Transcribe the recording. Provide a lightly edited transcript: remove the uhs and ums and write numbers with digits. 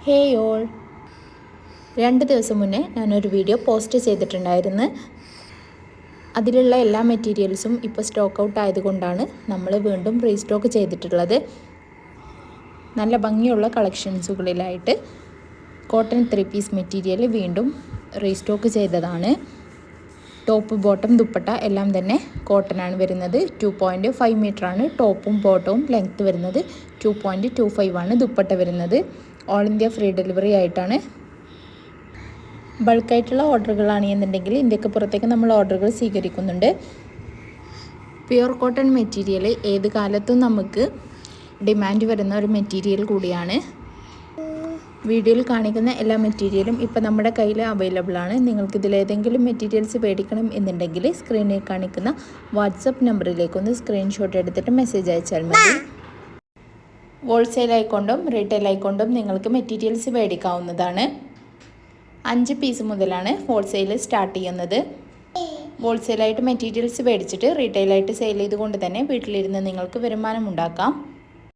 Hey all, 2 ദിവസം മുന്നേ ഞാനൊരു വീഡിയോ പോസ്റ്റ് ചെയ്തിട്ടുണ്ടായിരുന്നു. അതിലുള്ള എല്ലാ മെറ്റീരിയൽസും ഇപ്പോൾ സ്റ്റോക്ക് ഔട്ട് ആയതുകൊണ്ടാണ് നമ്മൾ വീണ്ടും റീസ്റ്റോക്ക് ചെയ്തിട്ടുള്ളത്. നല്ല ഭംഗിയുള്ള കളക്ഷൻസുകളിലായിട്ട് കോട്ടൺ 3 പീസ് മെറ്റീരിയൽ വീണ്ടും റീസ്റ്റോക്ക് ചെയ്തതാണ്. ടോപ്പ് ബോട്ടം ദുപ്പട്ട എല്ലാം തന്നെ കോട്ടനാണ് വരുന്നത്. 2.5 മീറ്ററാണ് ടോപ്പും ബോട്ടവും ലെങ്ത്ത് വരുന്നത്. 2.25 ആണ് ദുപ്പട്ട വരുന്നത്. ഓൾ ഇന്ത്യ ഫ്രീ ഡെലിവറി ആയിട്ടാണ്. ബൾക്കായിട്ടുള്ള ഓർഡറുകളാണ് എന്നുണ്ടെങ്കിൽ ഇന്ത്യക്ക് പുറത്തേക്ക് നമ്മൾ ഓർഡറുകൾ സ്വീകരിക്കുന്നുണ്ട്. പ്യുർ കോട്ടൺ മെറ്റീരിയൽ ഏത് കാലത്തും നമുക്ക് ഡിമാൻഡ് വരുന്ന ഒരു മെറ്റീരിയൽ കൂടിയാണ്. വീഡിയോയിൽ കാണിക്കുന്ന എല്ലാ മെറ്റീരിയലും ഇപ്പോൾ നമ്മുടെ കയ്യിൽ അവൈലബിൾ ആണ്. നിങ്ങൾക്ക് ഇതിലേതെങ്കിലും മെറ്റീരിയൽസ് മേടിക്കണം എന്നുണ്ടെങ്കിൽ സ്ക്രീനിൽ കാണിക്കുന്ന വാട്സപ്പ് നമ്പറിലേക്കൊന്ന് സ്ക്രീൻഷോട്ട് എടുത്തിട്ട് മെസ്സേജ് അയച്ചാൽ മതി. ഹോൾസെയിൽ ആയിക്കൊണ്ടും റീറ്റെയിൽ ആയിക്കൊണ്ടും നിങ്ങൾക്ക് മെറ്റീരിയൽസ് മേടിക്കാവുന്നതാണ്. 5 പീസ് മുതലാണ് ഹോൾസെയിൽ സ്റ്റാർട്ട് ചെയ്യുന്നത്. ഹോൾസെയിലായിട്ട് മെറ്റീരിയൽസ് മേടിച്ചിട്ട് റീറ്റെയിലായിട്ട് സെയിൽ ചെയ്തുകൊണ്ട് തന്നെ വീട്ടിലിരുന്ന് നിങ്ങൾക്ക് വരുമാനം ഉണ്ടാക്കാം.